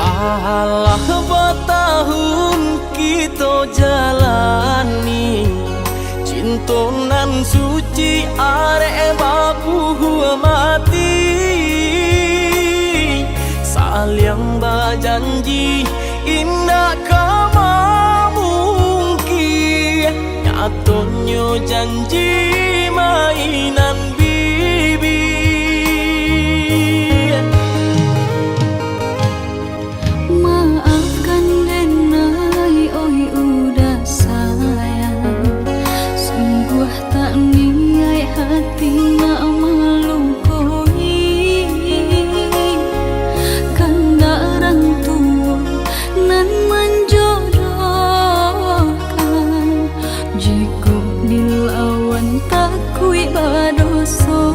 Alah bertahun kita jalani cintonan suci arek babu mati saling berjanji indah kama mungkin nyatonya janji mainan bibi. Maafkan Denai, oi udah sayang, sungguh tak niat hati nak melukoi. Kanda orang tua nan menjodohkan, jika dilawan takui badoso.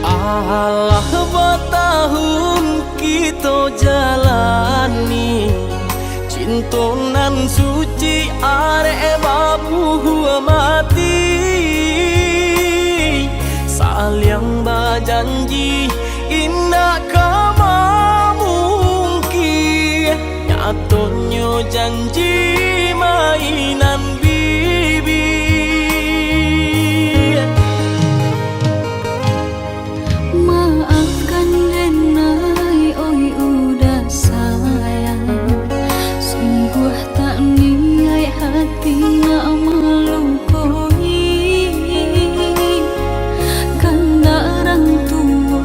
Alah bertahun kita jalani cintonan suci arek babu mati saling berjanji indah kama mungkin nyatonya janji mainan bibi. Maafkan Denai, oi udah sayang, sungguh tak niat hati nak melukoi. Kanda orang tua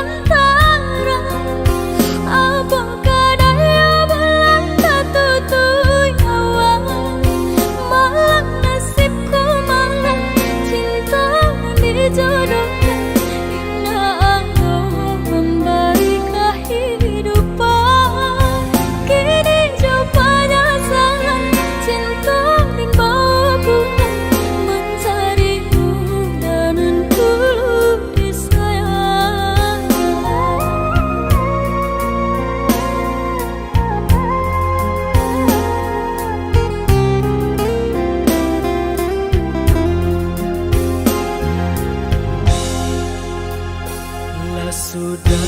antara apakah daya belang tutui hawa malam nasibku malam cinta dijodohkan indah Allah memberi kehidupan kini jumpa salah cinta dan bawa pulang mencarimu dan tulus disayang. Lah sudah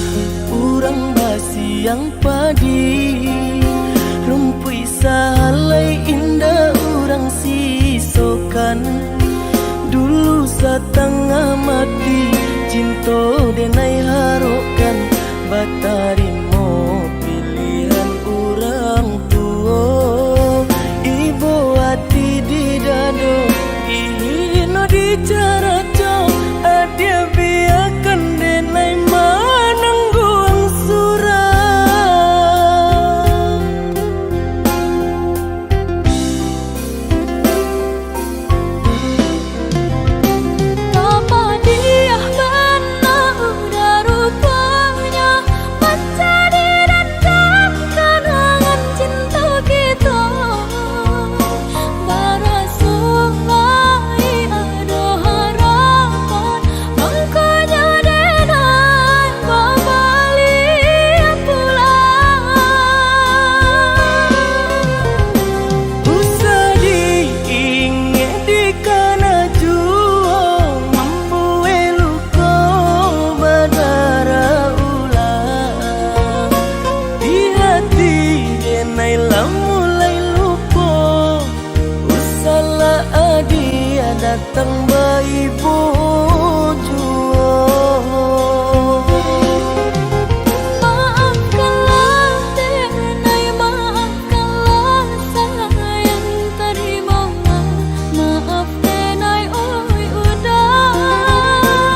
urang basi yang padi rumpui salai indah urang sisokan dulu setengah mati cinta denai harokan batarimo pilihan urang tua ibu hati di dado ihino di cara adia biarkan denai manangguang surang. Apa dia benar udah rupanya menjadi dendam kenangan cinta kita barasulai ada harapan angkanya denai kembali pulang Usah diingat di kana juang mampu eluko badara ulang di hati denai lah mulai lupa usahlah adia datang bayi juang. maafkanlah denai maafkanlah sayang terimalah maaf denai oi udah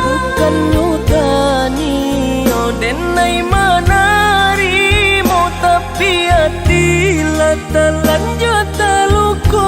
Bukan nyutani oh denai manarimo tapi hati lah terlanjut terluka.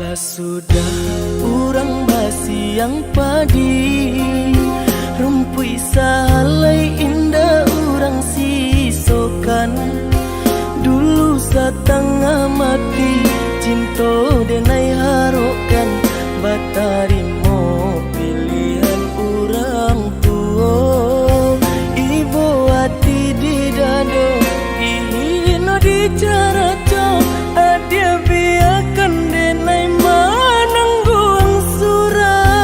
Lah sudah urang basi yang padi rumpui salai indah urang sisokan dulu setengah mati cinta denai harokan batarimo pilihan urang tua ibu hati di dado ihino di cara adia biarkan denai manangguang surang.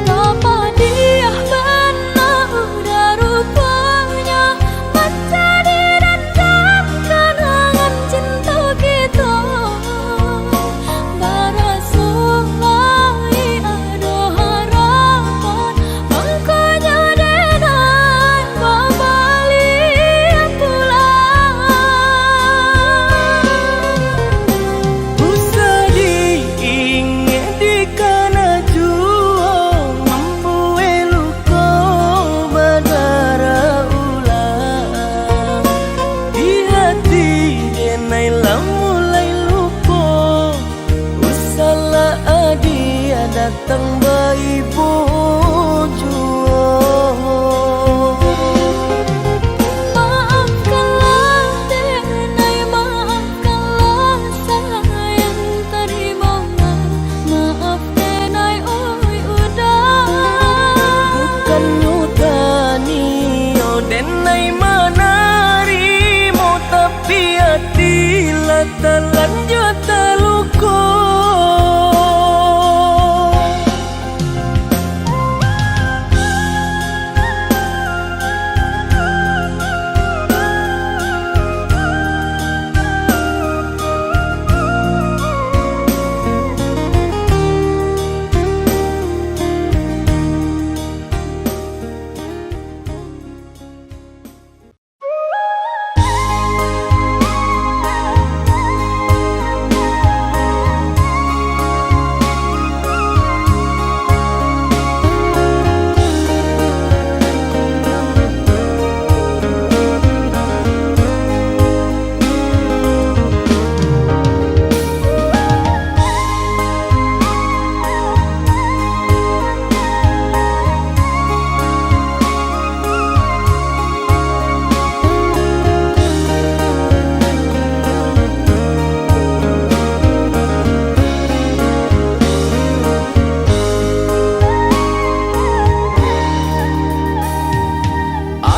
apa dia benar udah rupanya menjadi dendam kenangan cinta kita barasulai ada harapan angkanya denai kembali pulang Usah diingat di kana juang mampu eluko badara ulang di hati denai lah mulai lupa usahlah adia datang bayi juang.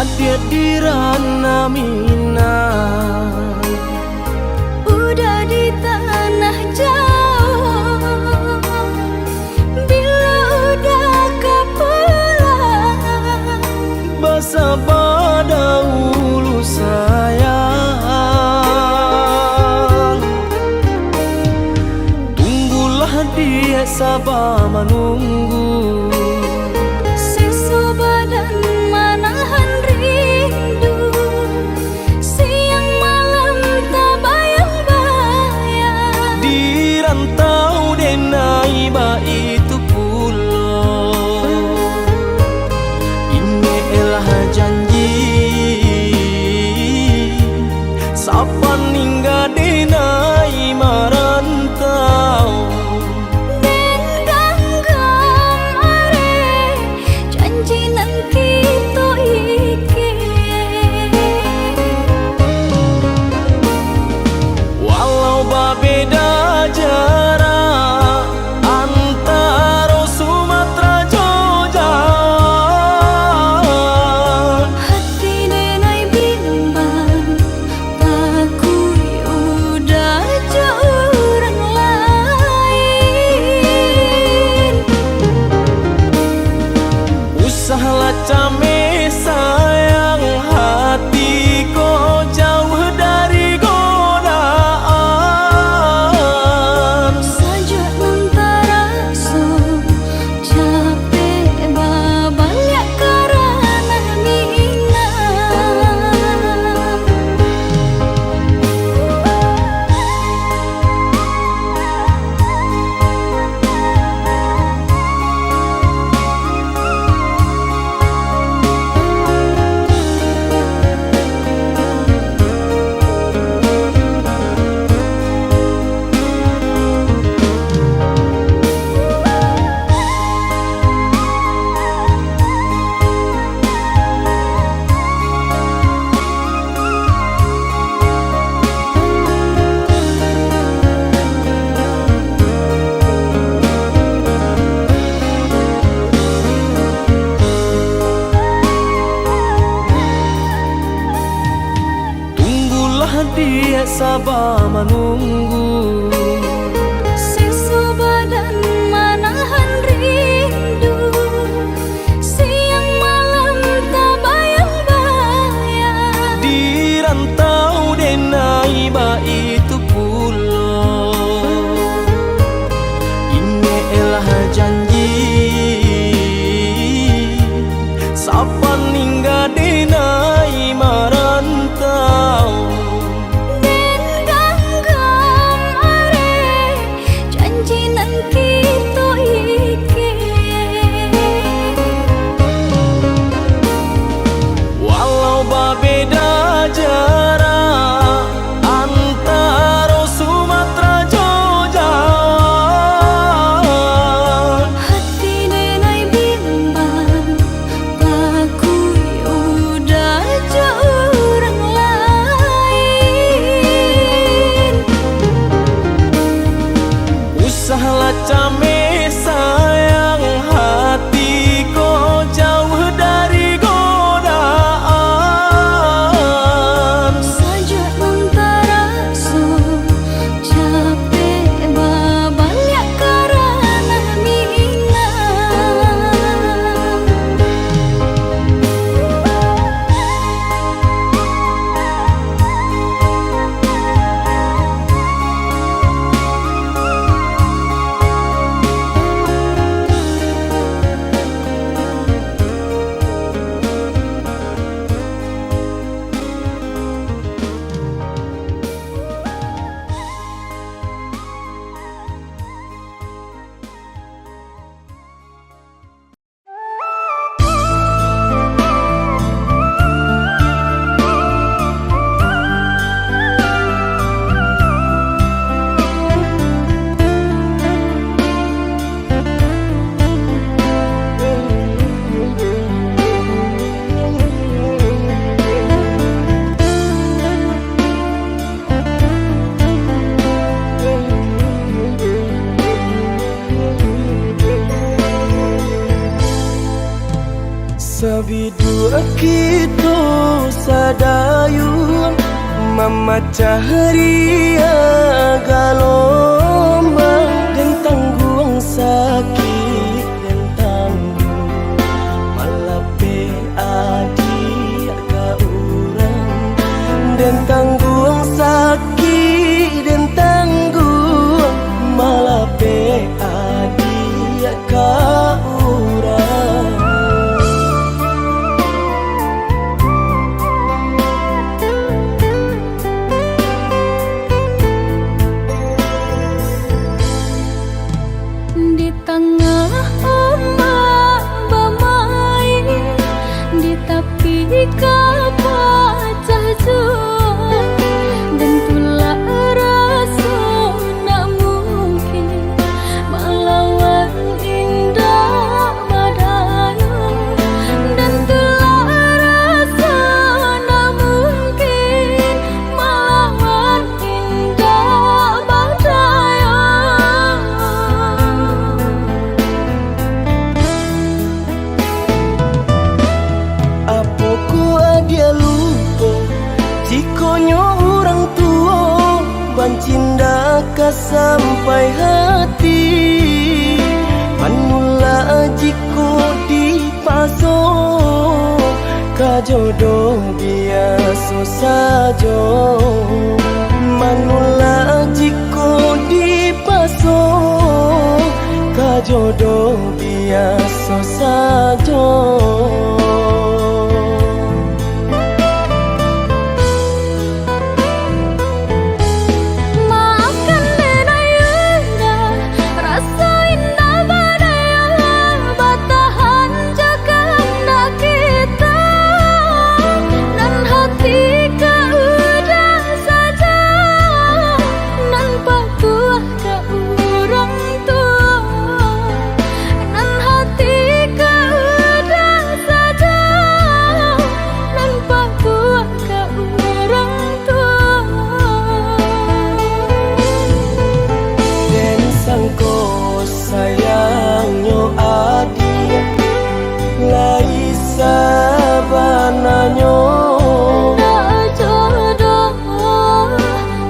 hadir di ranah Minang. Udah di tanah jauh, bila udah kepulang, Basa pada ulu sayang. Tunggulah dia sabar menunggu, seso badan manahan rindu, siang malam tak bayang-bayang. di rantau denai ba itu pulau. Ini elah janji sapan hingga denai marantau. Den ganggang are janji nanti to iki, Walau berbeda jarak antara Sumatera Jogja, hati denai bimbang, takui udah jauh orang lain. usahlah came sayang, hati kau jauh dari godaan. Saja antara so capek babalik karena minang. Tunggulah dia sabar menunggu, Seso badan manahan rindu, siang malam tak bayang-bayang. di rantau denai ba itu pulau. Ini elah janji sapan hingga denai marantau. Den ganggang are janji nanti to iki, Walau berbeda jarak antara Sumatera Jogja, hati denai bimbang, takui udah jauh dua kita sadayun memecah ria galombang dan tangguang sakit dan tanggung malape adik ka urang dan tangguang sakit dan tangguang malape adik ka urang. Di tengah ombak bermain, di tepi kapal jua, dan tulah rasa nak mungkin melawan indah badai, dan tulah rasa nak mungkin melawan indah badai. Apoku dia lupa jikonyo orang tua bancinda ka sampai hati manula jiko di paso ka jodoh biasa saja manula jiko di paso ka jodoh biasa saja. Sayangnya adik lai sabananya Tak jodoh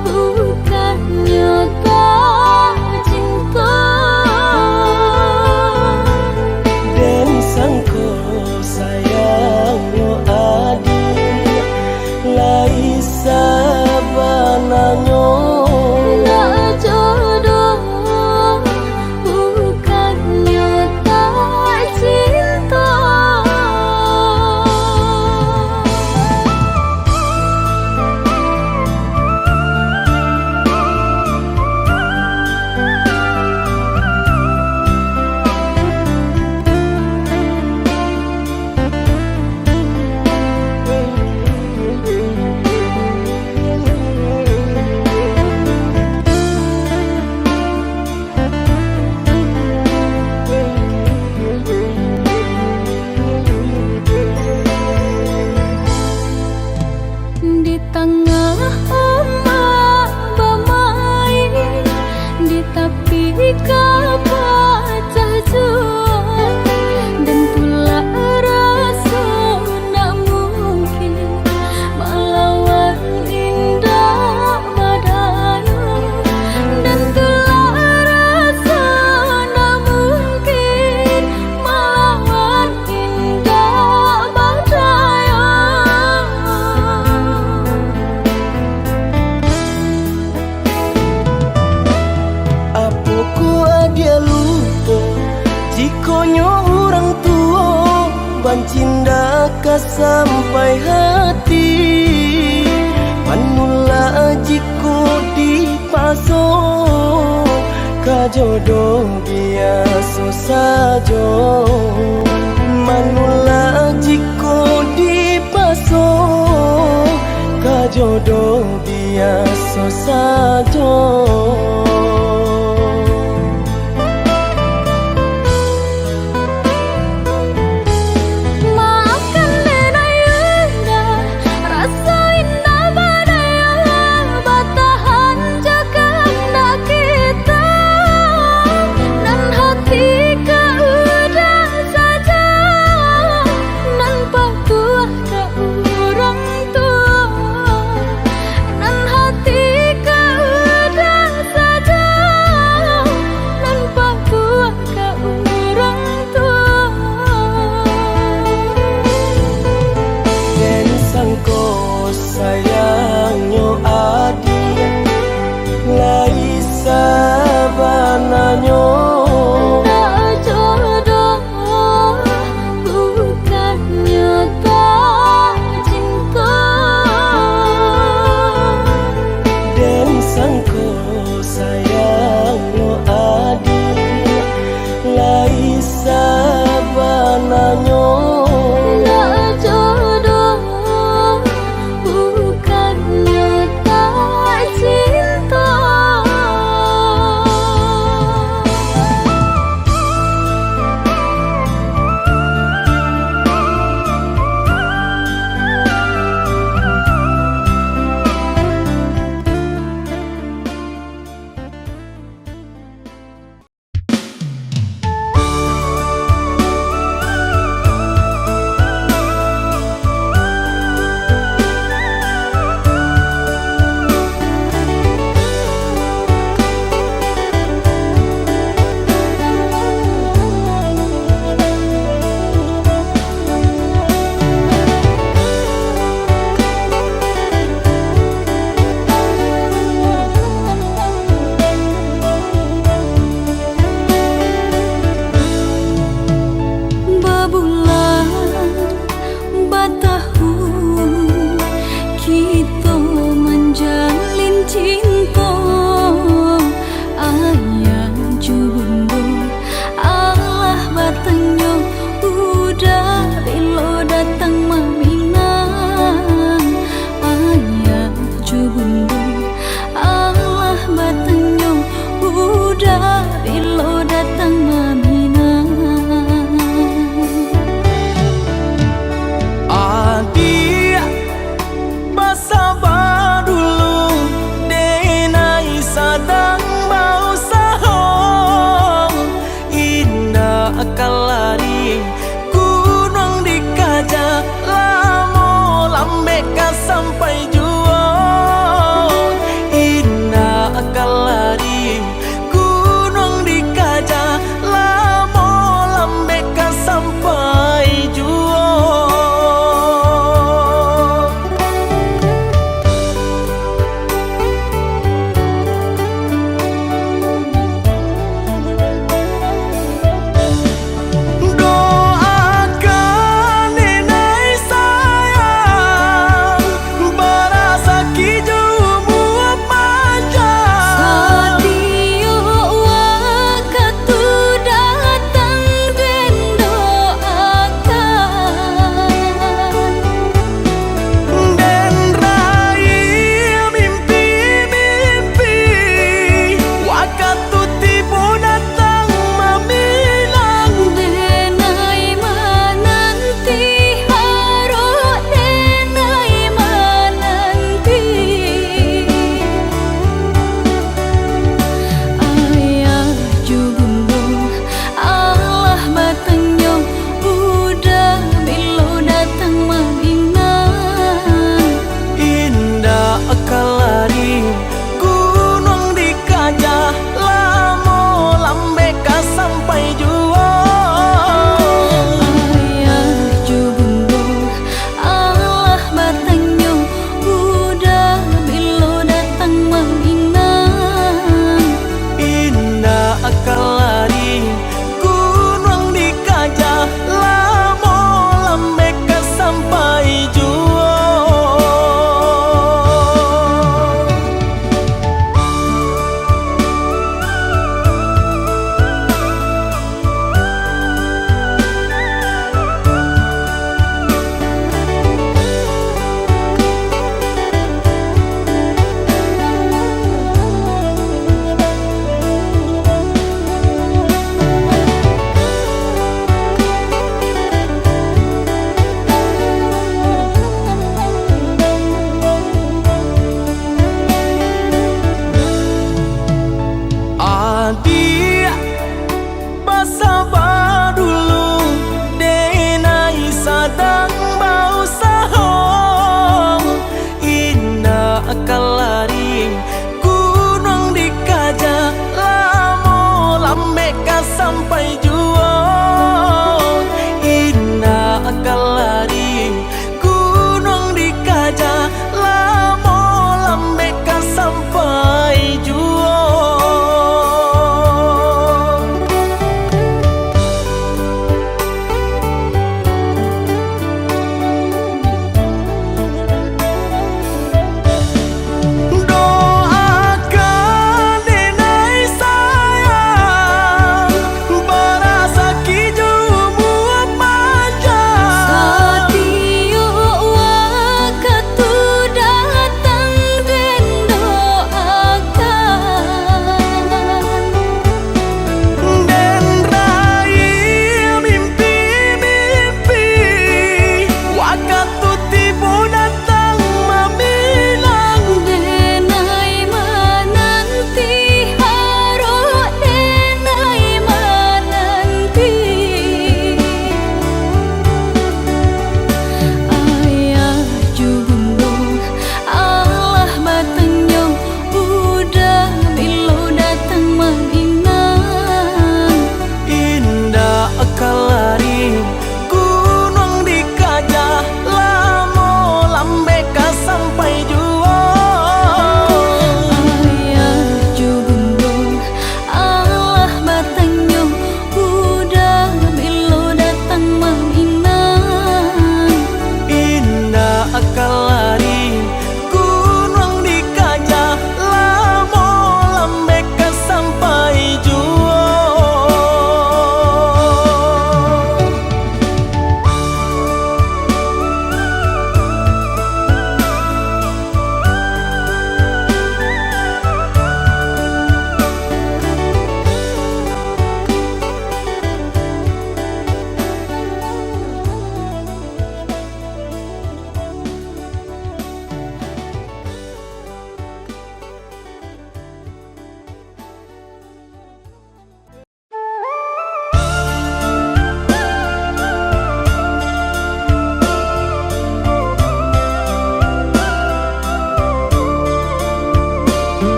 bukannya tak cinta, dan sangko sayangnya adik lai sabananya. tak jodoh bukannya tak cinta. Di tengah ombak bermain, di tepi kapal jua, dan tulah rasa nak mungkin melawan indah badai, dan tulah rasa nak mungkin melawan indah badai. Apoku dia lupa jikonyo orang tua bancinda ka sampai hati manula jiko di paso ka jodoh biasa saja manula jiko di paso ka jodoh biasa saja. Nampak sampai jua. Ina akan lari gunung dikaja, lamo lambeka sampai jua. Doakan nenek sayang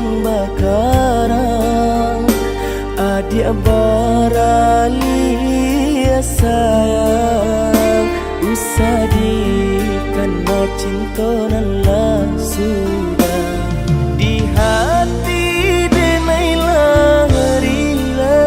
cintonan bakarang adik barali sayang usadi karena cintonan lah sudah di hati denailah rila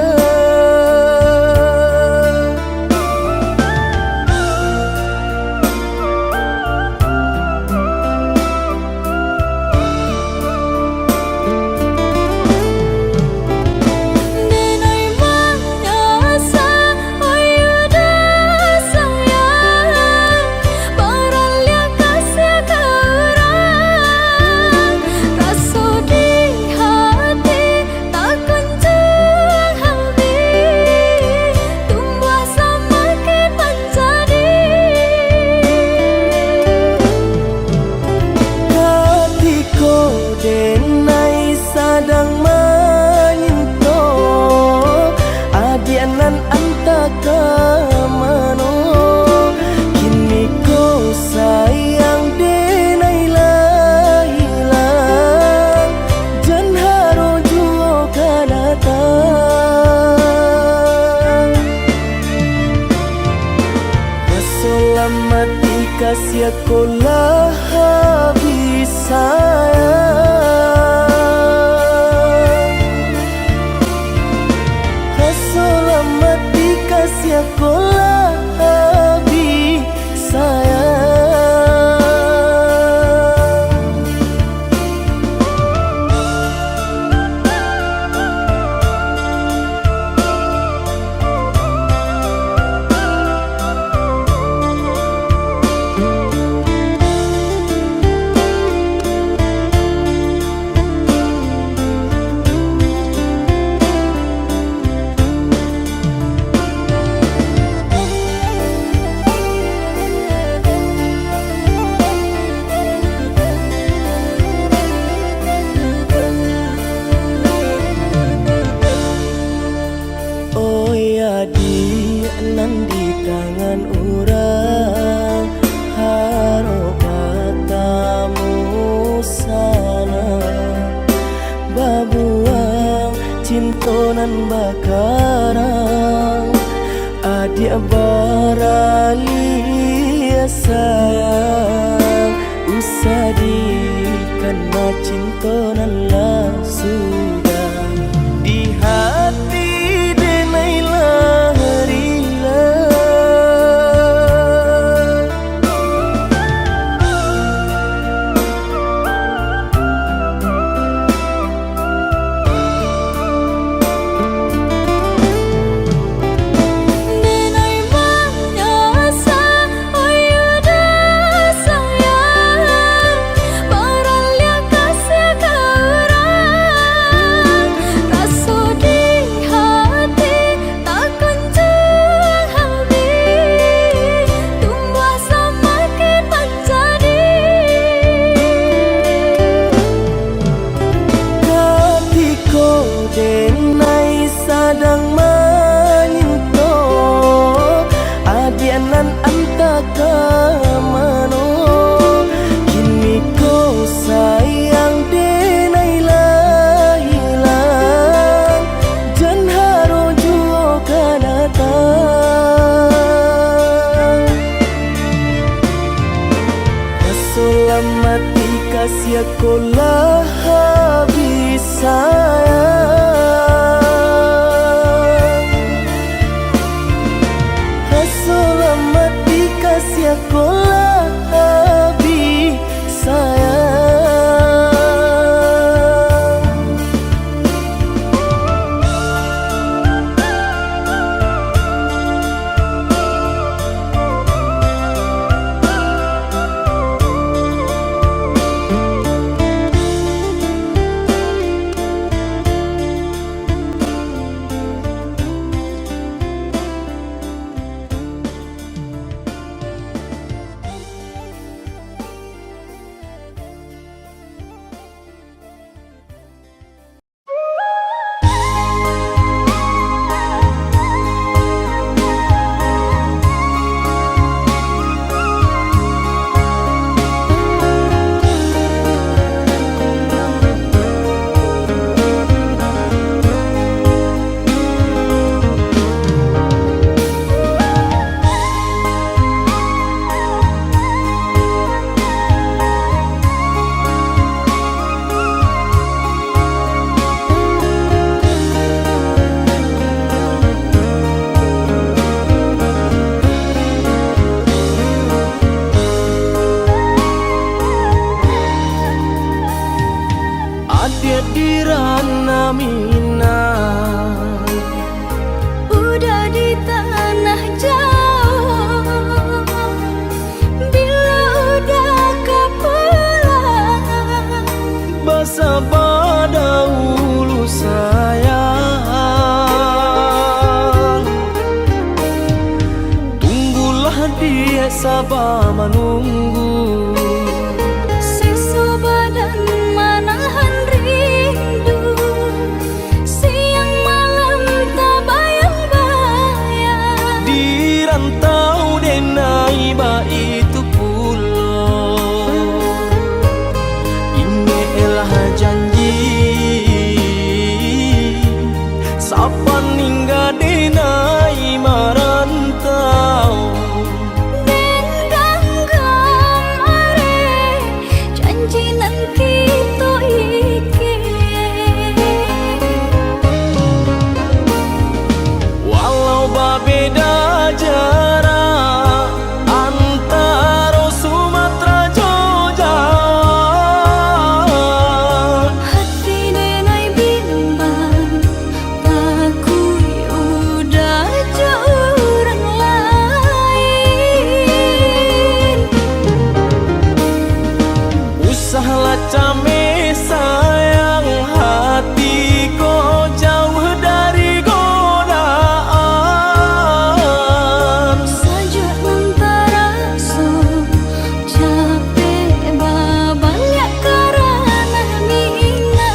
mati kasih kolah habis sayang Hasolah mati kasih kolah habis sayang nan di tangan urang harokatamu sana babuang cintonan bakarang adik barali sayang usadi karena cintonan lah sudah di hati denailah denai sadang menyinto adianan antaka mano kini kau sayang denai lah hilang jan haro juo kanatang Selamat kasih kolah habis sayang Selamat kasih kolah habis sayang dia sabar menunggu. Sisa badan menahan rindu, siang malam tak bayang-bayang. Di rantau denai ba itu pulau, ini elah janji sapa ningga denai marantau. Den ganggang are janji nan kita iki, Walau berbeda jarak antara Sumatera Jogja, hati denai bimbang takui udah jauh orang lain. usahlah came sayang hati kau jauh dari godaan. Sajuk antara so capek banyak karena minat.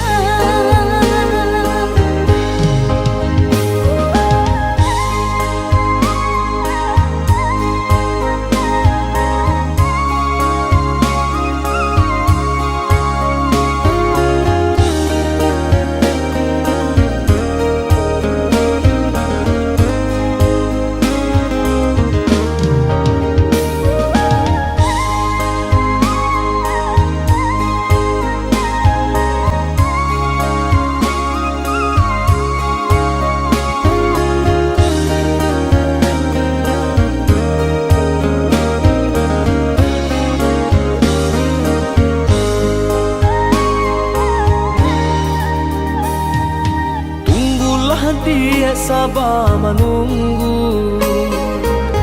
Tunggulah dia sabar menunggu.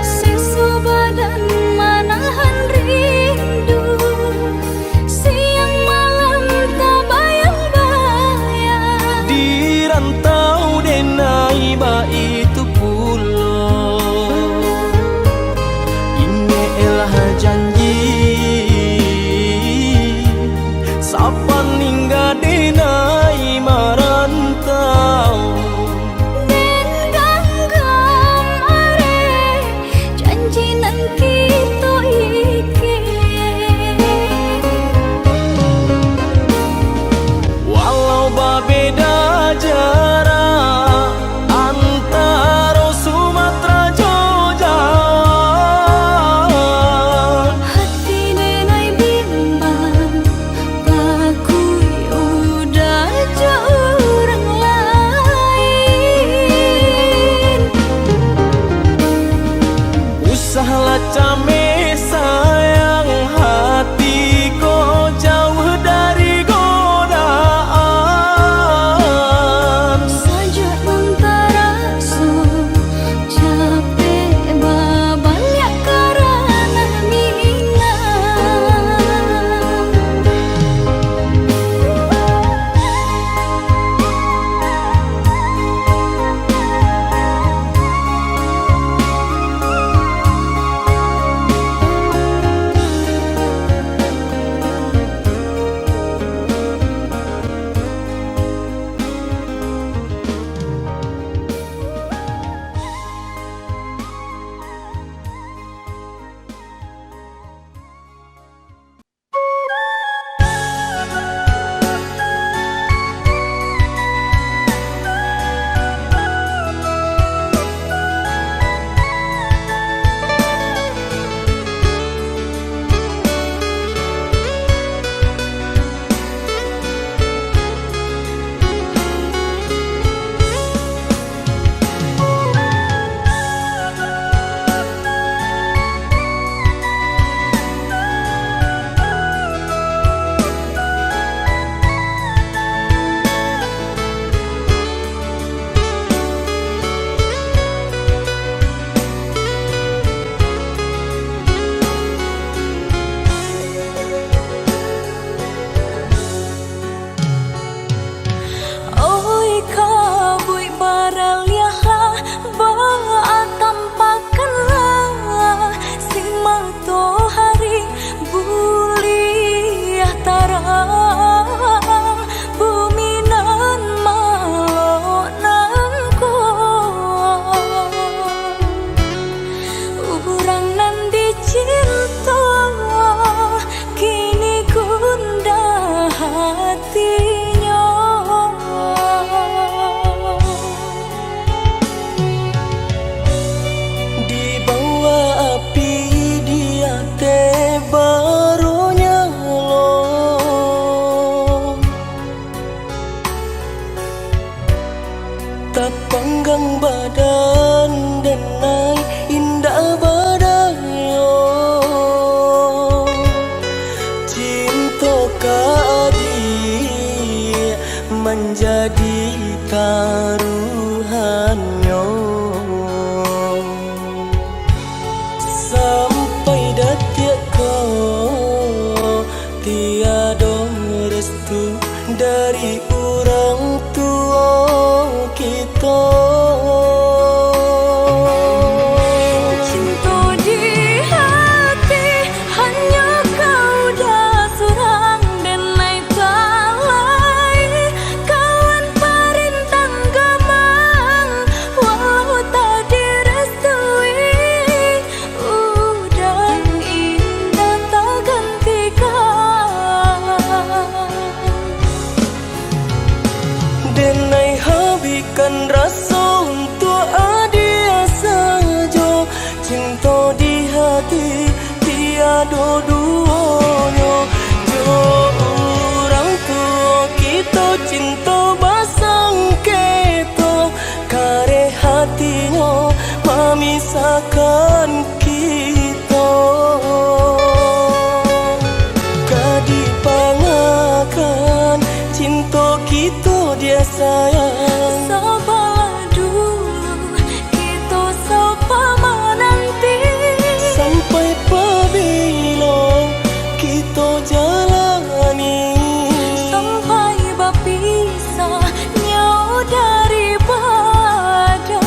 Sisa badan menahan rindu, siang malam tak bayang-bayang. Di rantau denai ba itu pulau, ini elah janji sapa ningga denai marantau. Den ganggang are tiada duanya. Jo orang tua kita cinta basang keto, kare hatinya memisahkan kita. Kadipangakan cinta kita dia sayang. Sabarlah dulu, kita sapa menanti. Sampai pabila kita jalani, Sampai berpisah nyawa daripada.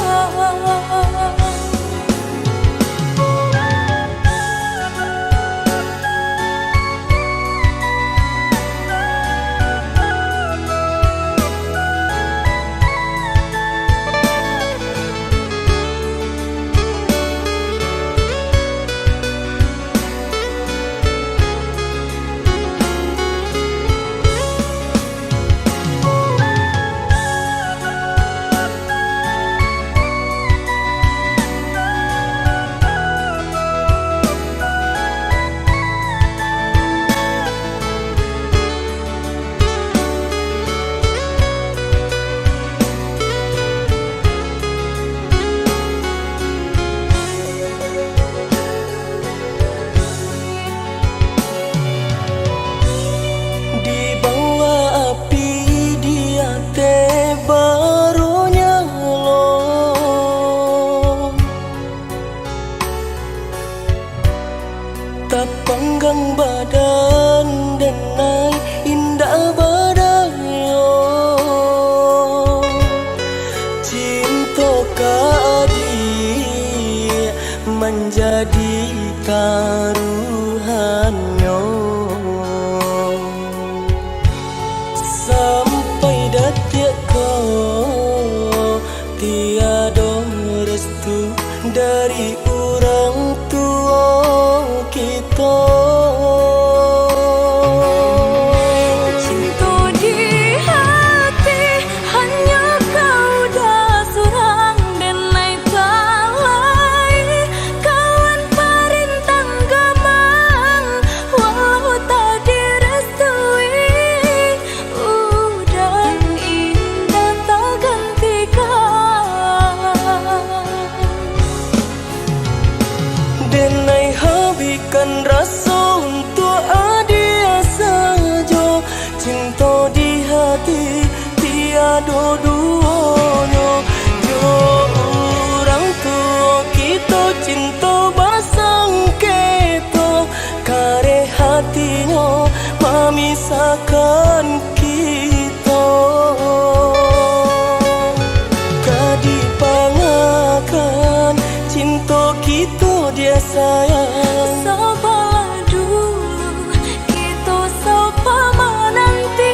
di bawah api dia teh baru nyala. Tak panggang badan denai indah badaya. Cinta kadi menjadi taruhannya. Sampai detik kau tiada restu dari orang tua kita. Cinta di hati hanya kau dah seorang dan naik talai. Kawan perintang gamang walau tak direstui. Udah indah tak gantikan. Denai habiskan rasa untuk dia saja. Cinta di hati tiada duanya. Jo orang tua kita cinta basang keto, kare hatinya memisahkan kita. Kadipangakan cinta kita dia sayang. Sabarlah dulu, kita sapa menanti.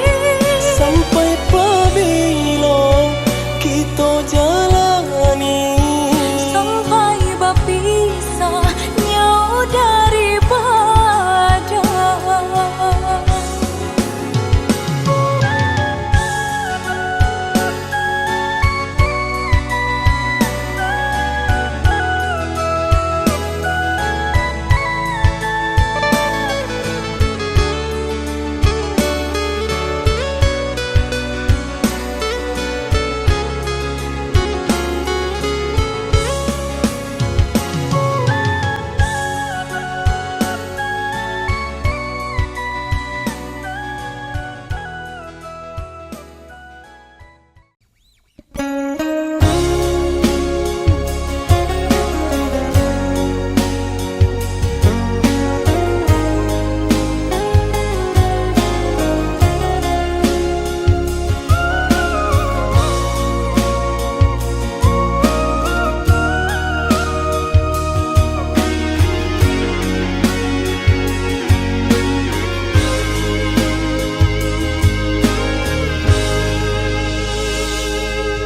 Sampai pabila kita jalani, Sampai berpisah nyawa daripada.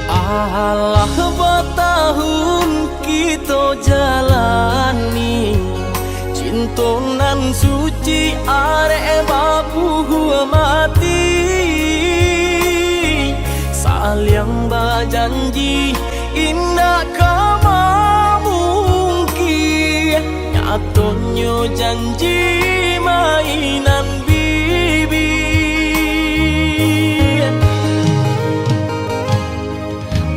Alah batahun kita jalani, cinta nan suci arek babu mati. Saling berjanji indah kama mungkin, Nyatanya janji mainan bibi.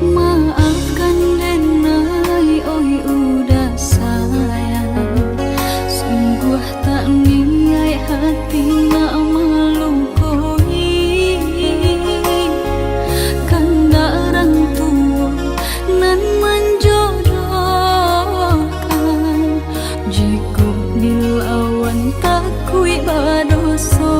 Maafkan Denai, oi udah sayang. Sungguh tak niat hati nak melukoi. Kanda orang tua nan menjodohkan. Jika dilawan tak kui badoso.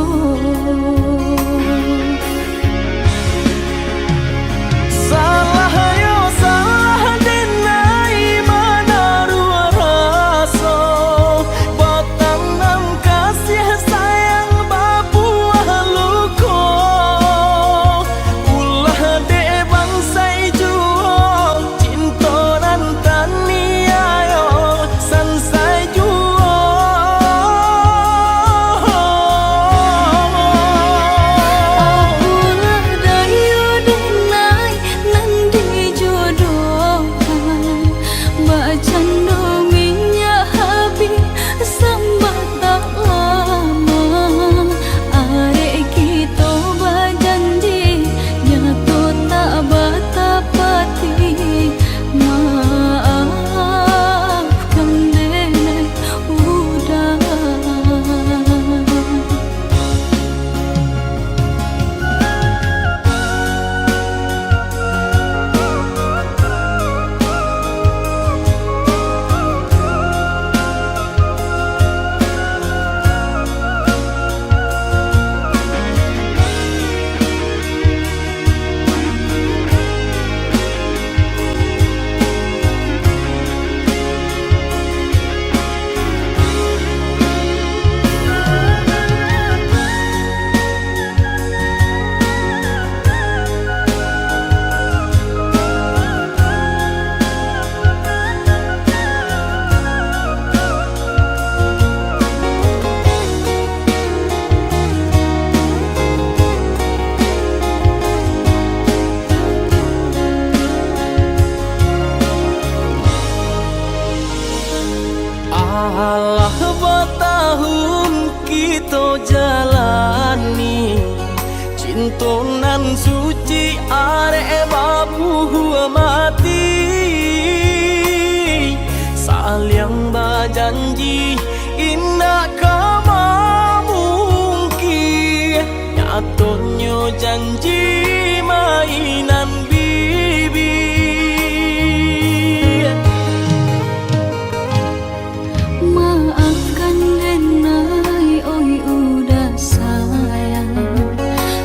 Alah bertahun kita jalani, cinta nan suci arek babu mati. Saling berjanji indah kama mungkin. Nyatanya janji mainan bibi. Maafkan Denai, oi udah sayang.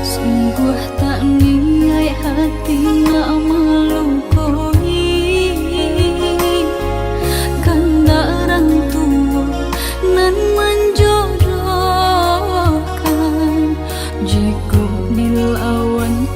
Sungguh tak niat hati nak melukoi. Kanda orang tua nan menjodohkan. Jika dilawan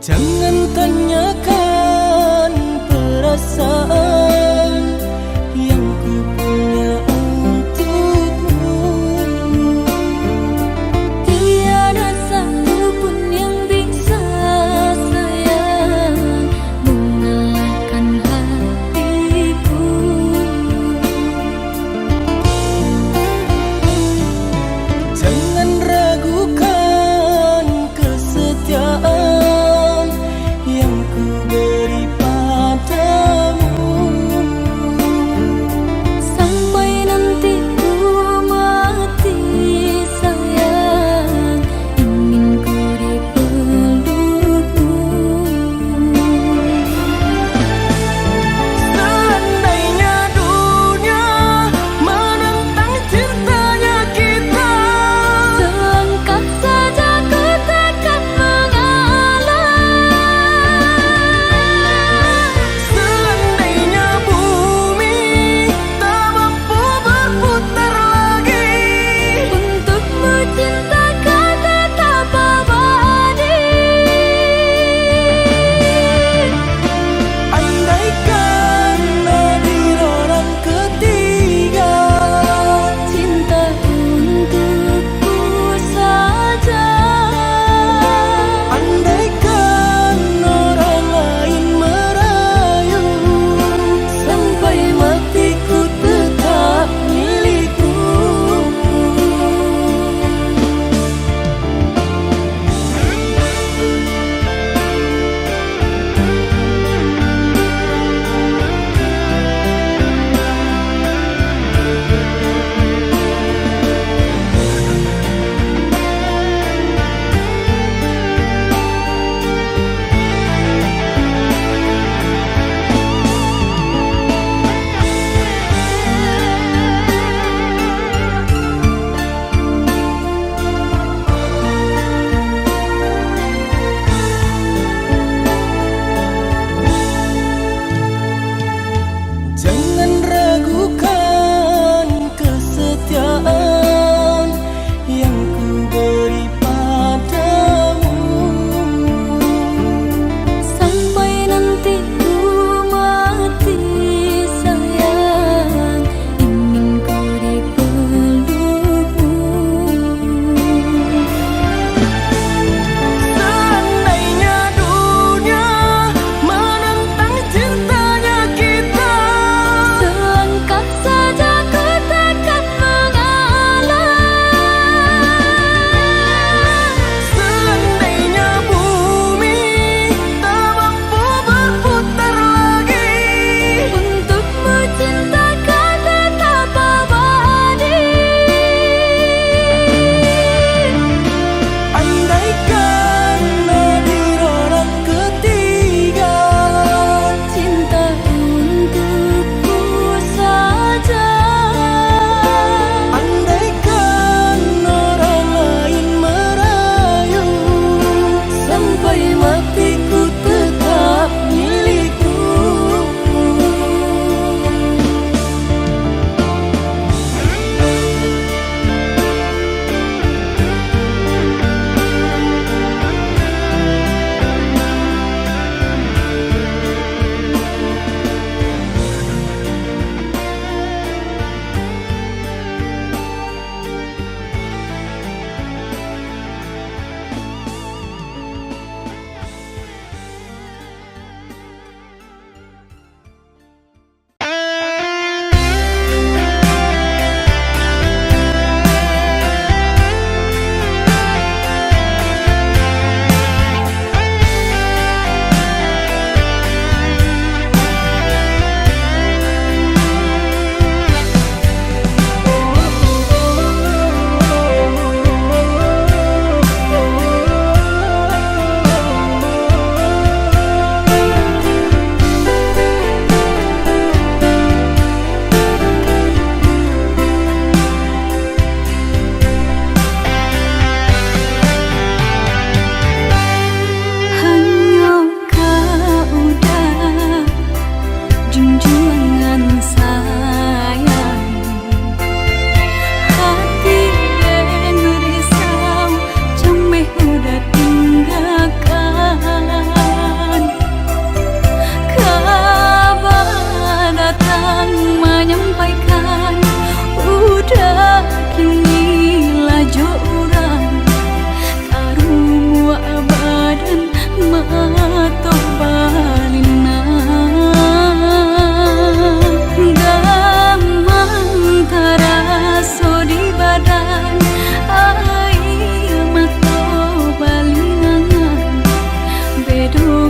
Jangan tanyakan perasaan yang ku punya untukmu. Tiada satu pun yang bisa sayang mengalahkan hatiku. Jangan ragukan kesetiaan yang ku beri padamu.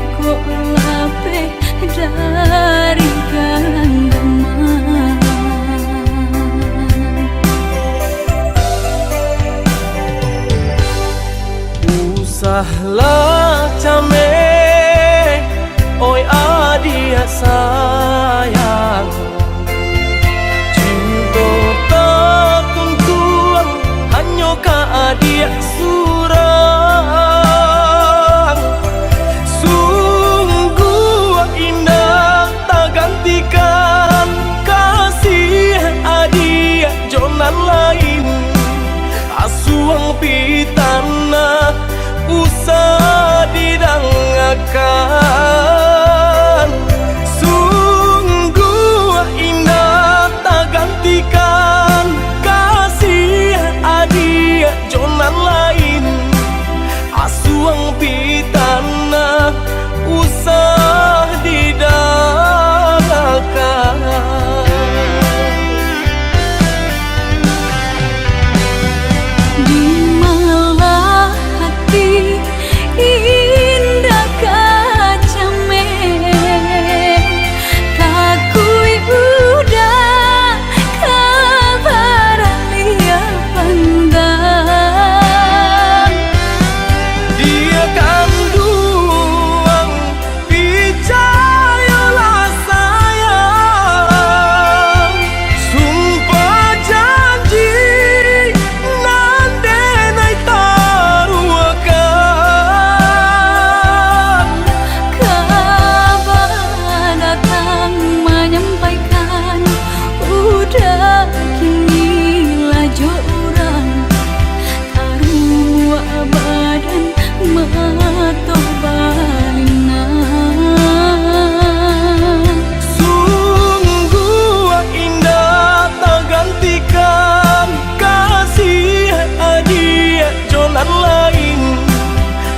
kok lebih dari genggaman. Usahlah came, oi adia sayang, cinta tak tentuan hanya ka adia surang. Sungguh indah tak gantikan kasih adia jonan lain. Asuang pitana usah didangakan. Sungguh indah tak gantikan kasih adia jonan lain. Asuang pitana usah didangakan.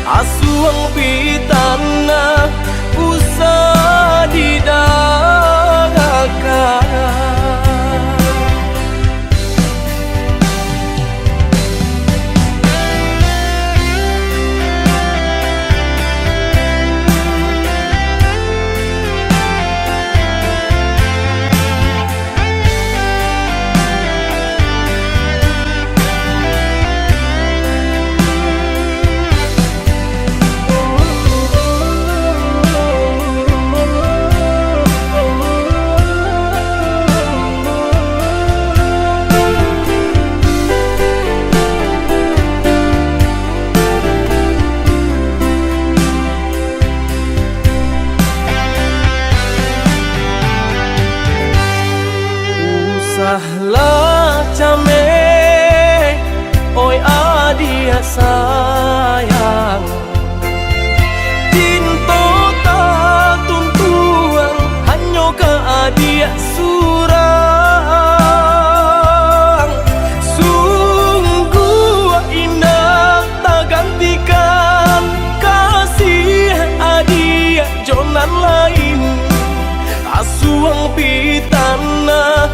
Asuang pitana usah didangakan. Usahlah came, oi adia sayang, cinta tak tuntuan hanya ka adia surang. Sungguh indah tak gantikan kasih adia jonan lain. Asuang pitana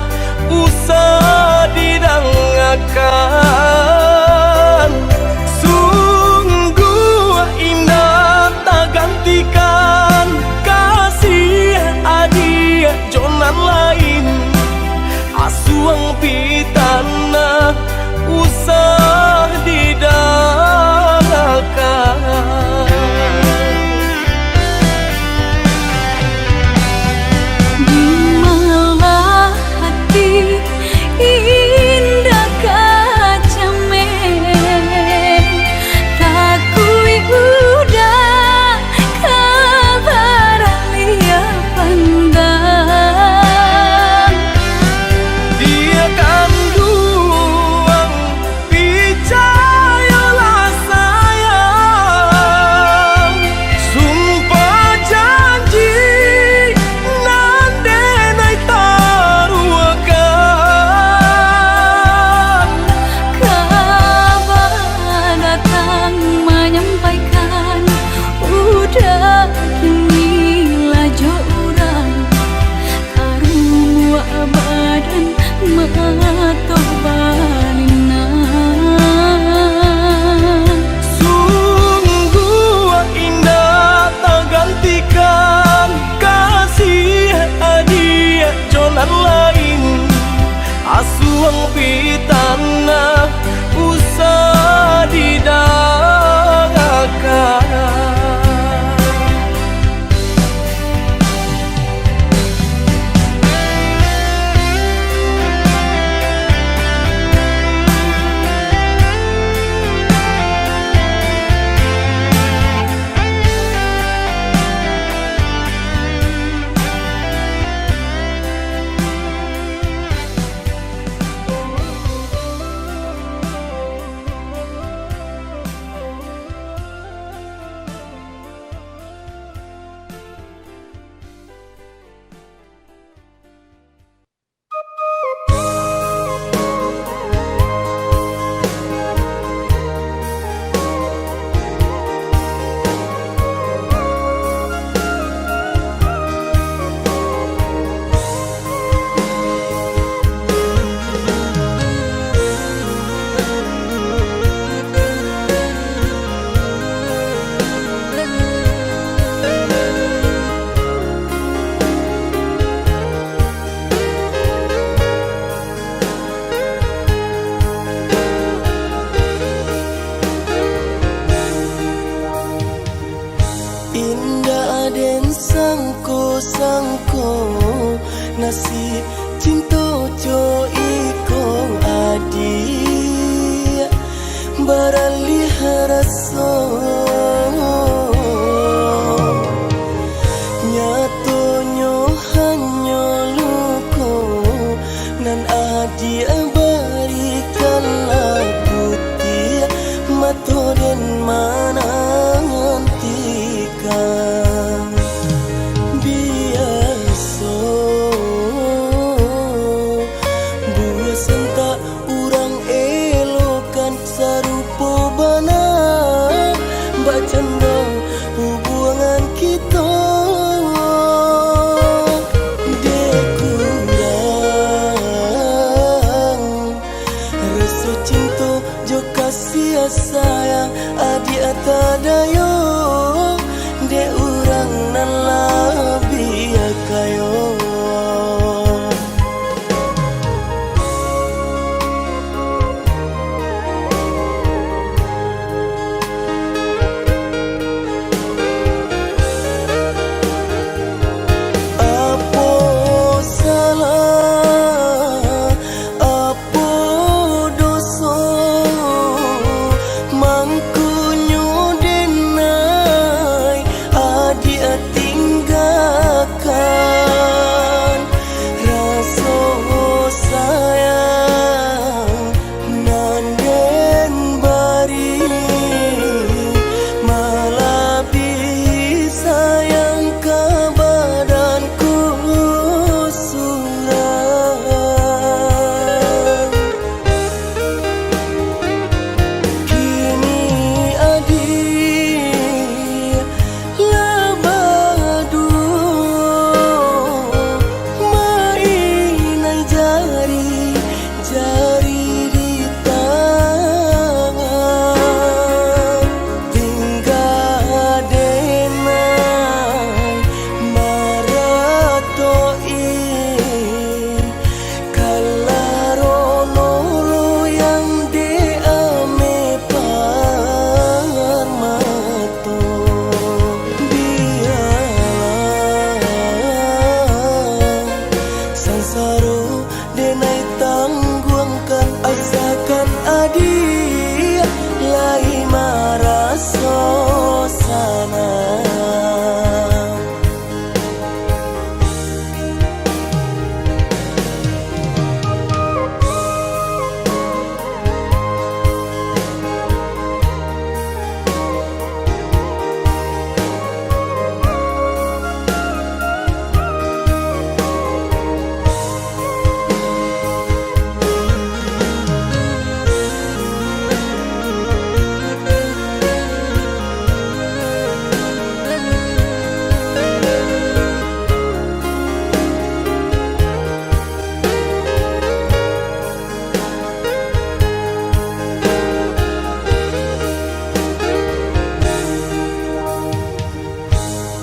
usah didangakan. Sungguh indah tak gantikan kasih adia jonan lain. Asuang pitana usah didangakan. Dia kan aden sangko nasib cinta jo iko adi baralih rasa nyatonyo hanya luko nan adi barikanlah putih mato den mana ngantikan biasa buasan tak urang elokan sarupo bana bacanda hubungan kita dekurang rasa cinta jo kasih sayang adi atadayo de urang nan labi kayo.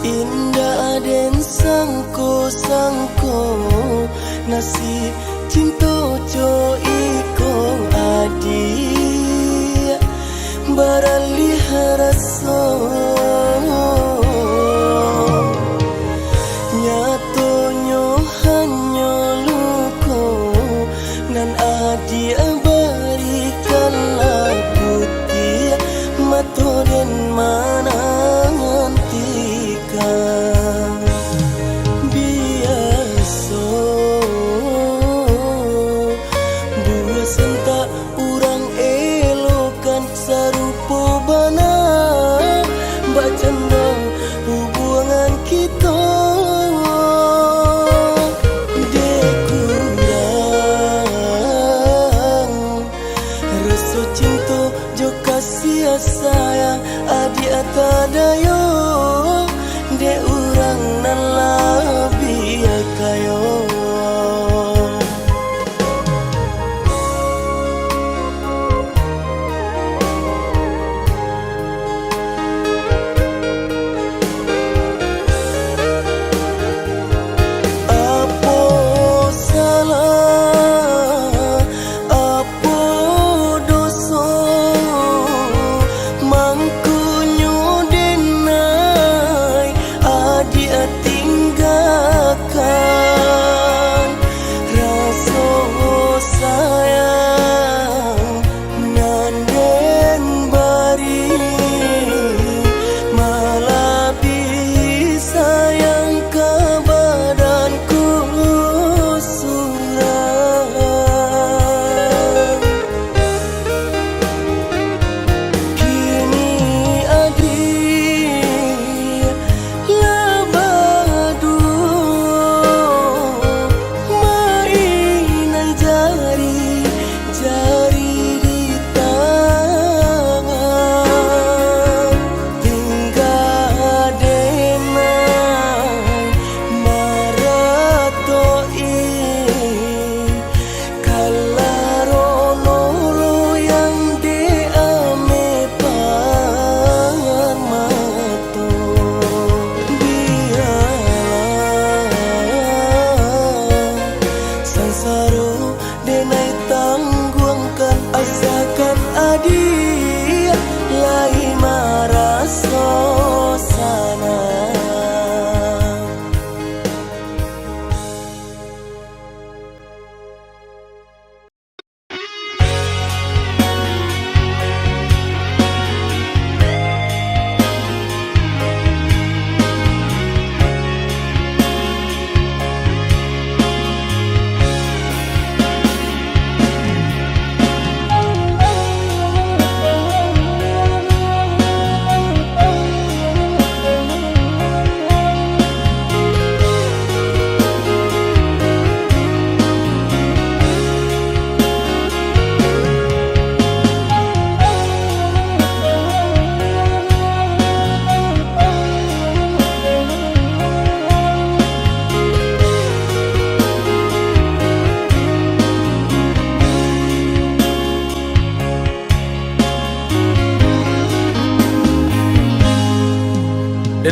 Indah aden sangko nasib cinta jo iko adi baralih rasa nyatonyo hanya luko nan adi barikanlah putih mato den mana ngantikan biasa buasan tak urang elokan sarupo bana bacanda hubungan kita dekurang rasa cinta jo kasih sayang adi atadayo de urang nan labi kayo.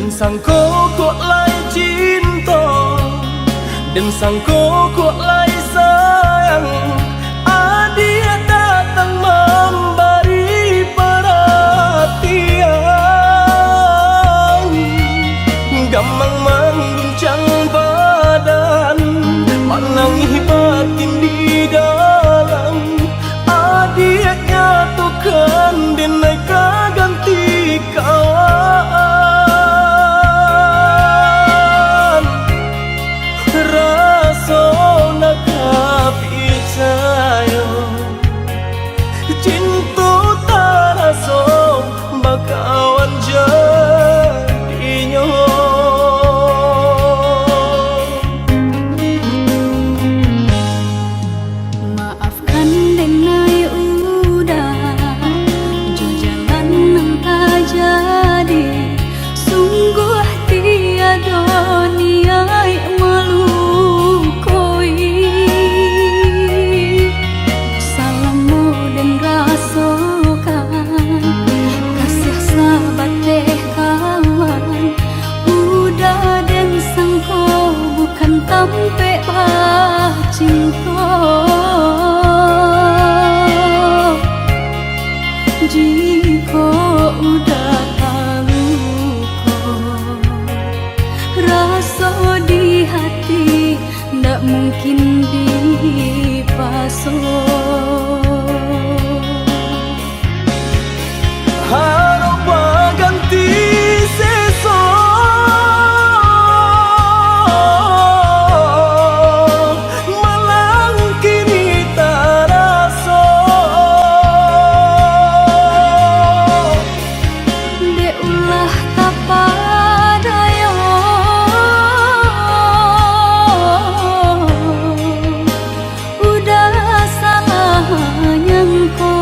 Dan sangko kok lai cinta, dan sangko kok lai sayang. Dia datang memberi perhatian, gamang mengguncang badan, menangi batin di dalam. Dia nyatukan denai kaganti kawan. Raso nak percaya, cinta tak raso bakawan jadinya. Maafkan denai udah jo jalan nang tak jadi. Sungguh tiada niat melukoi. Salamu dan rasakan kasih sahabat teh kawan. Udah dan sangko bukan tampe bah cinta. Jika udah tahu kok rasa di hati ndak mungkin dipasok. Harap ganti sesok, malang kini tak rasa. Dek ulah tapadaya, udah salah nyangko.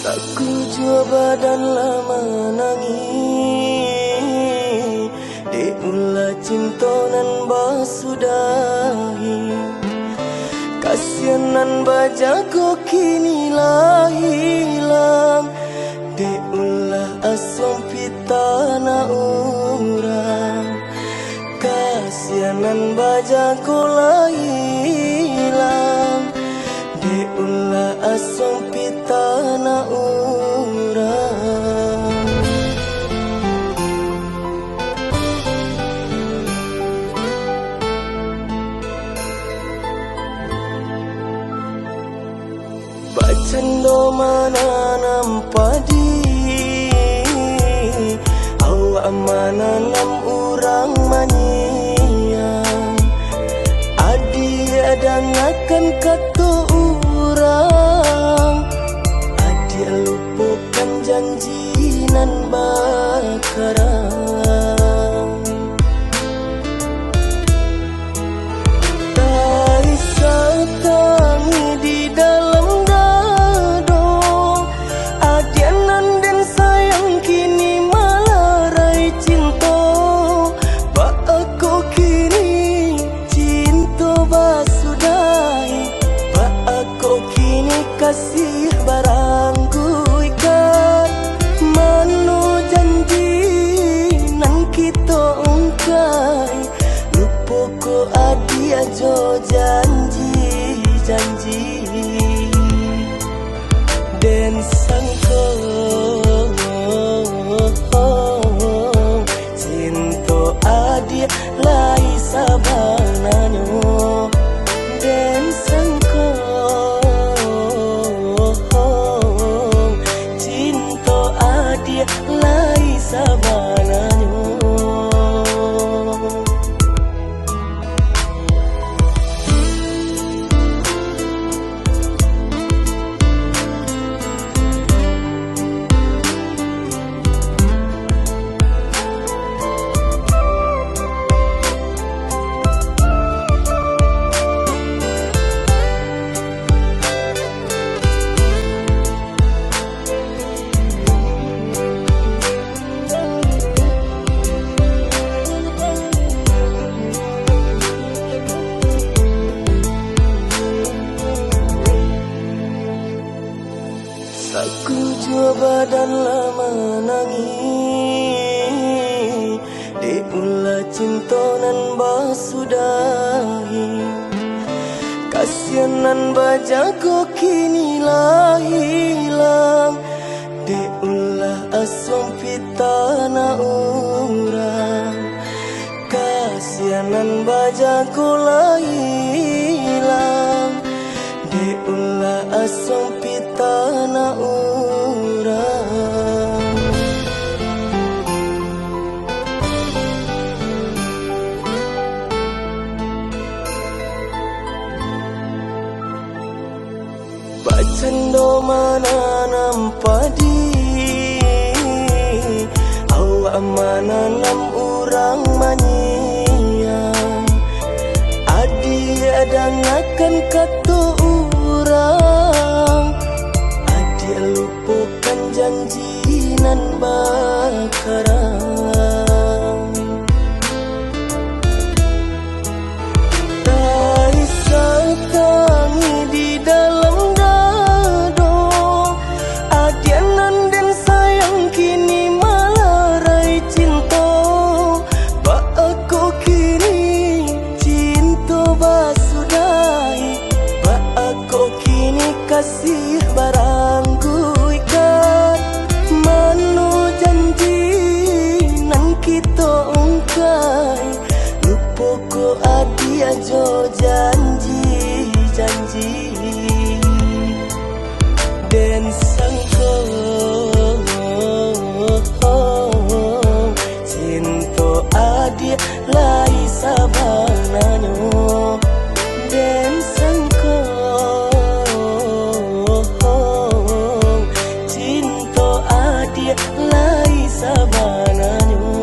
Aku jua badan lama nangi di ulah cinta nan basudahi. Kasianan bajago kini lah hilang di ulah asam pitana orang. Kasianan bajago lah hilang di ulah asam pitana orang. Bacando mananam padi, awak mananam urang manyiang. Adi adang akan kata urang, adi lupakan janji nan bakarang. Tak tangi di dalam kasih barangku ikat mano janji nan kita ungkai lupa ko adi ajo janji dan sangko cinta adi lai sabananyo dan sangko lai sabananyo. Aku jua badan lama nangi di ulah cinta nan basudahi. Kasianan bajago kini lah hilang di ulah asam pitana orang. Kasianan bajago lah hilang di ulah asam pitana orang. Bacando mananam padi, awak mananam urang manyiang. Adi adang akan kata urang, adi lupakan janji nan bakarang. Tak tangi di dalam dado, adianan dan sayang kini malah rai cinta. Bak aku kini cinta basudahi, bak aku kini kasih barangku ikat mano janji nan kita ungkai lupa ko adi ajo janji dan sangko cinta adi lai sabananyo dan sangko cinta adi lai sabananyo.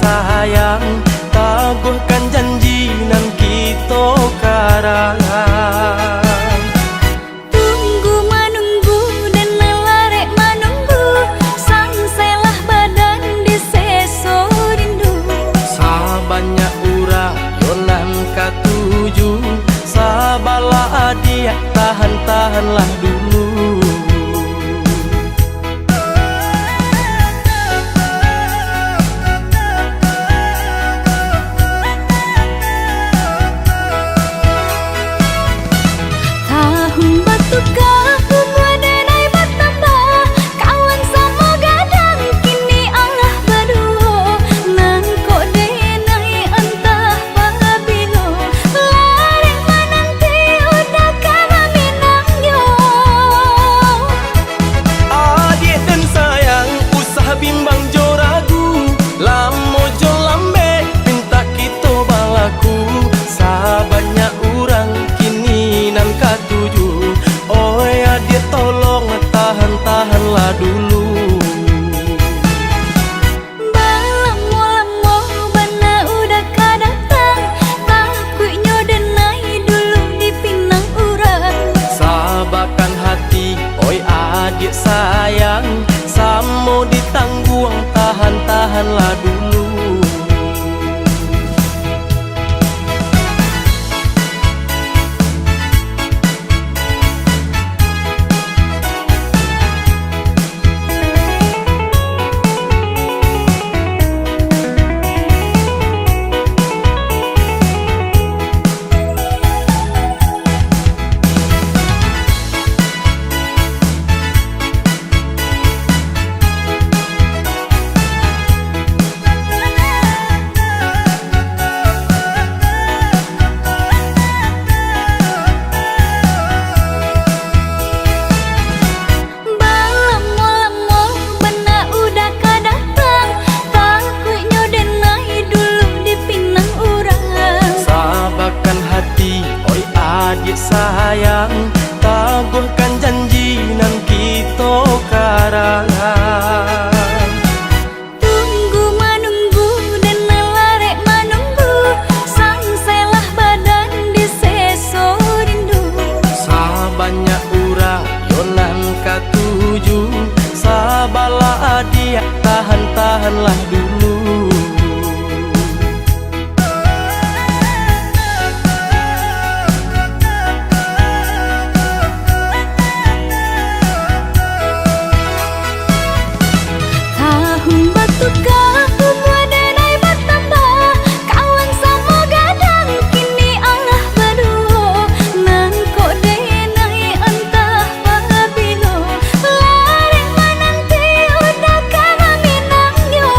sayang, tabuhkan janji nan kita karang. Tunggu menunggu dan melarek menunggu, sang selah badan di seso rindu. Sabanyak ura yonan katuju, sabalah adia tahan-tahanlah dulu. Tahun batukah umur denai bertambah, kawan sama gadang kini Allah berdua. Nangkok denai entah pabilo, lareng menanti udah kama minangyo. Adik dan sayang usah bimbang jo ragu, lamo jo lambe minta kita balaku. Sabanyak urang kini nan katuju, oi adik tolong tahan-tahanlah dulu. Balamo-lamo bana udah kadatang, takutnya denai dulu dipinang urang. Sabarkan hati, oi adik sayang, samo ditangguang tahan-tahanlah dulu. Balamo-lamo bana udah kadatang, takutnya denai dulu dipinang urang. Sabarkan hati, oi adik sayang, tabuhkan janji nan kita karang. Tunggu menunggu dan melarek menunggu, sang selah badan di seso rindu. Sabanyak ura yonan katuju, sabalah adik tahan-tahanlah dulu. Tahun batukah umur denai bertambah, kawan sama gadang kini Allah berdua. Nangkok denai entah pabilo, lareng menanti udah kama minangyo.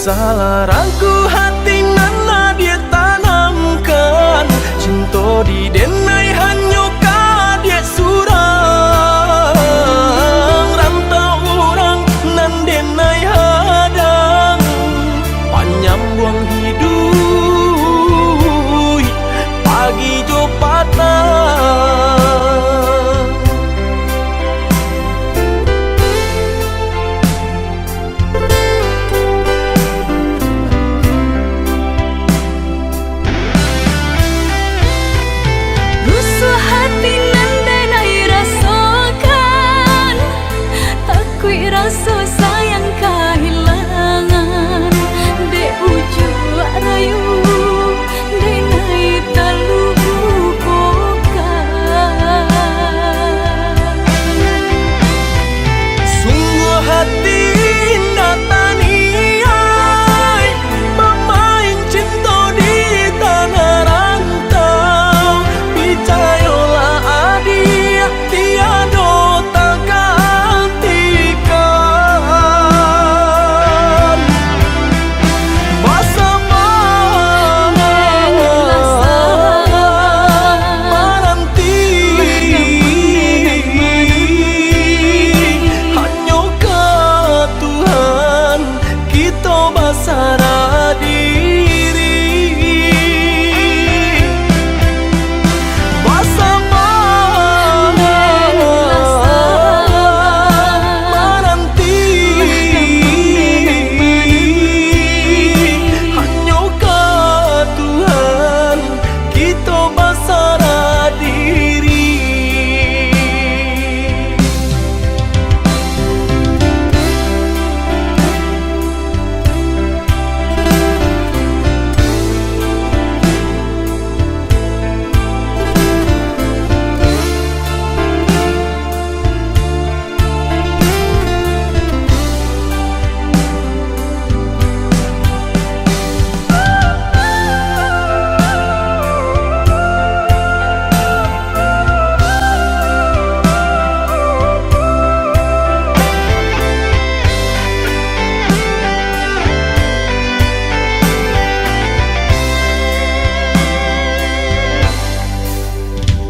Usaha larangku hati nana dia tanamkan, cinta di denai hanya dia surang. Rantau orang nan denai hadang, panjang buang hidup pagi jo patah. Rasa sayang kehilangan de ujung rayu de nai talubukan. Sungguh hati nataniai pemain cinta di tanah rantau. Picayolah adik tiada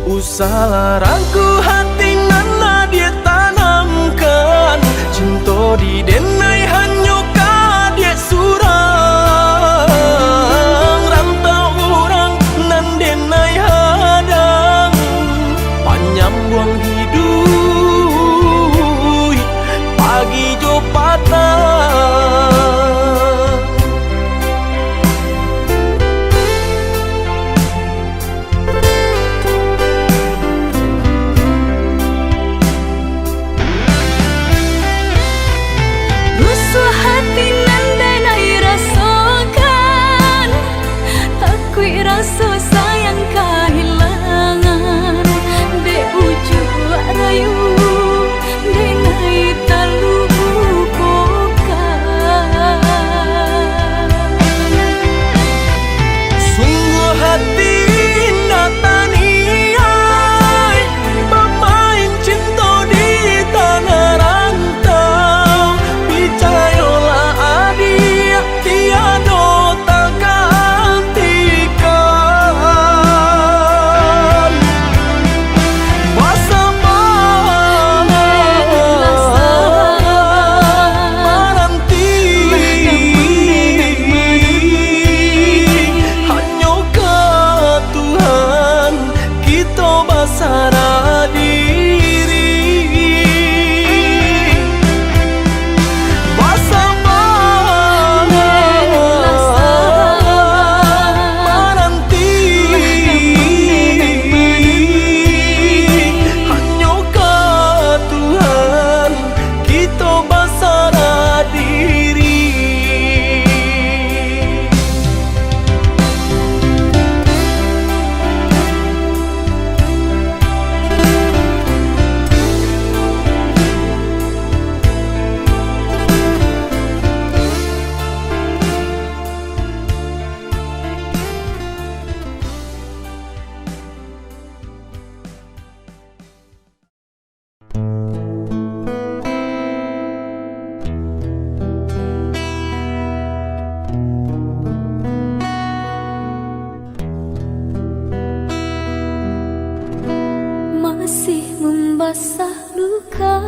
usaha larangku hati nana dia tanamkan, cinta di denai hanya dia surang. Rantau orang nan denai hadang, panjang buang hidup pagi jo patah. basah luka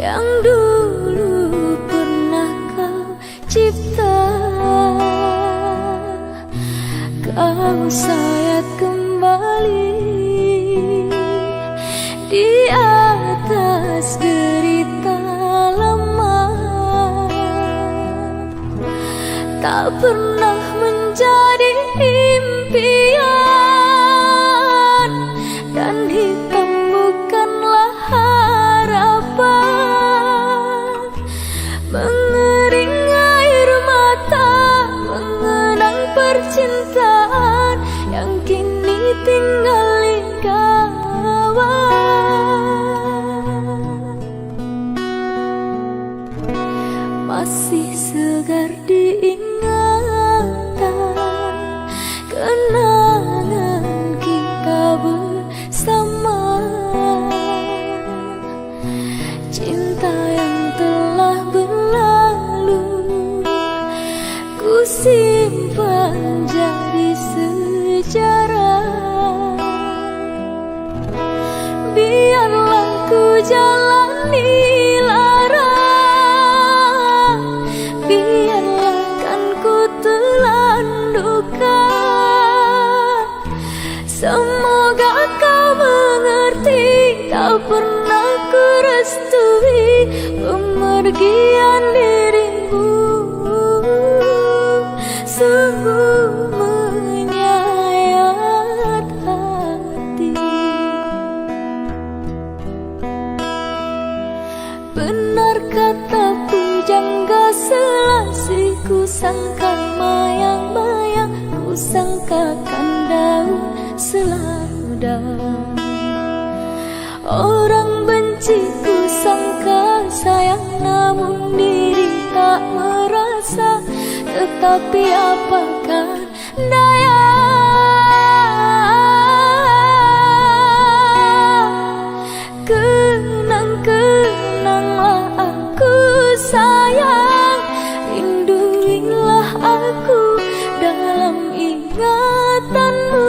yang dulu pernah kau cipta. Kau sayat kembali di atas derita lama, tak pernah menjadi impian, dan hitam bukanlah harapan. Mengering air mata mengenang percintaan yang kini tinggal lingkawan. Masih segar diingatan kenangan kita bersama, cinta yang telah berlalu ku simpan jadi sejarah. Biarlah ku jalani lara, biarlah kan ku telan duka. Semoga kau mengerti, tak pernah ku restui pemergian dirimu. Sungguh menyayat hati. Benar kata pujangga Selasih, ku sangka mayang-mayang, ku sangkakan daun selada. Orang benci ku sangka sayang, namun diri tak merasa. Tetapi apakah daya, kenang-kenanglah aku sayang, rinduilah aku dalam ingatanmu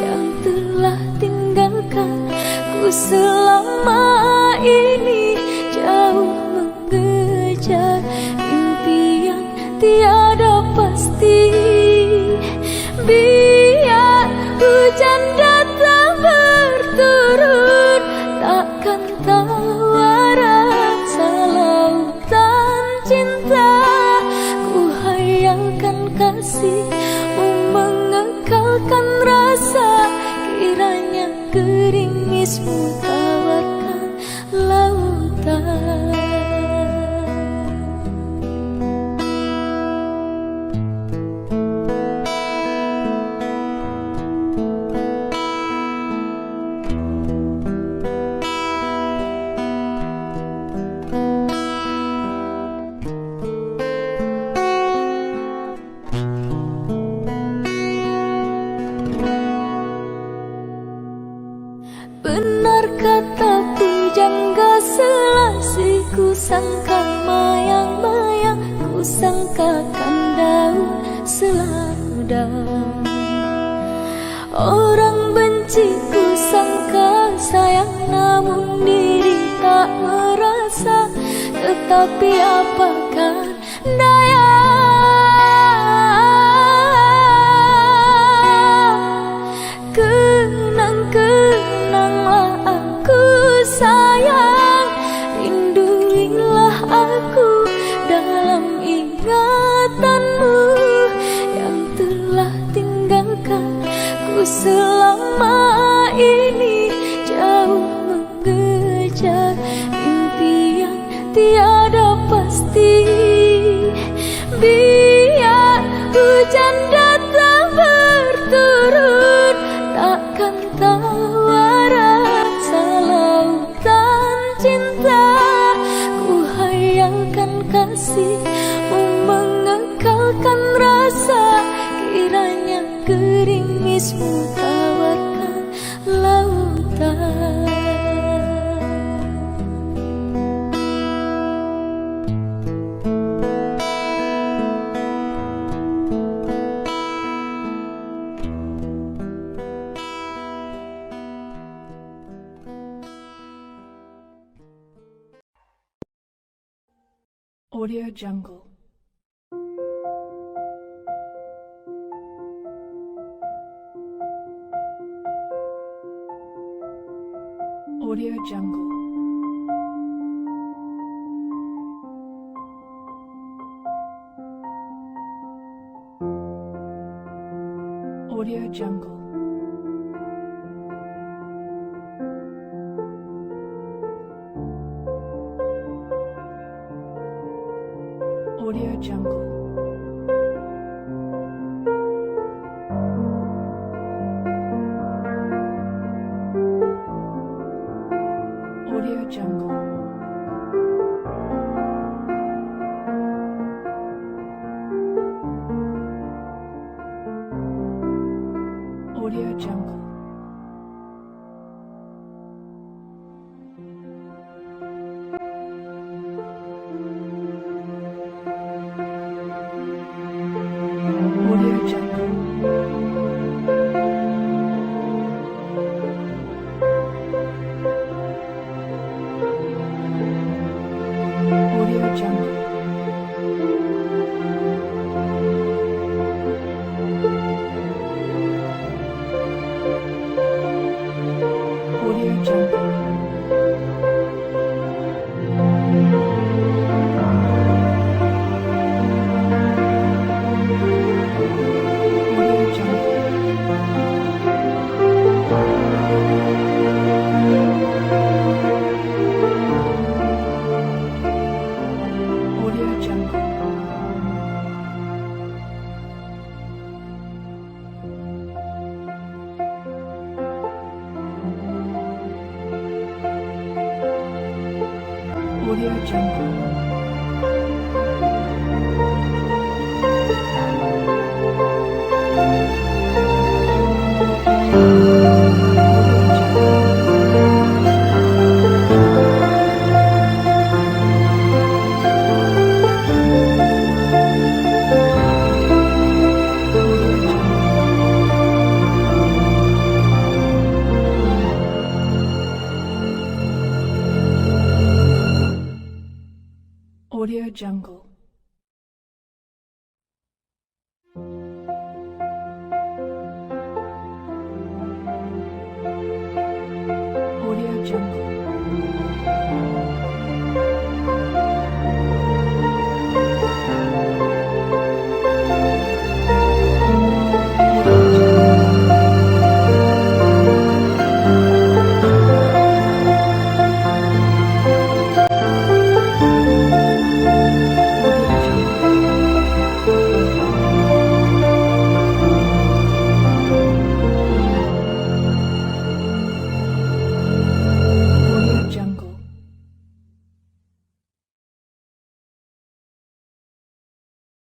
yang telah tinggalkan ku selama ini, jauh mengejar impian tiada pasti. Biar hujan datang berturut, takkan tahu arah lautan cinta. Ku hayalkan kasihmu mengekalkan rasa, kiranya gerimismu tawarkan lautan. Benar kata pujangga Selasih, ku sangka mayang-mayang, ku sangkakan daun selada. Orang benci ku sangka sayang, namun diri tak merasa. Tetapi apakah daya, kenang-kenanglah aku sayang, rinduilah aku dalam ingatanmu yang telah tinggalkan ku selama ini, jauh mengejar impian tiada pasti. Audio Jungle. Audio Jungle. Audio Jungle. Audio Jungle. Audio Jungle. Audio Jungle. Audio Jungle. Audio Jungle. Audio Jungle. Audio Jungle. Audio Jungle. Audio Jungle. Audio Jungle.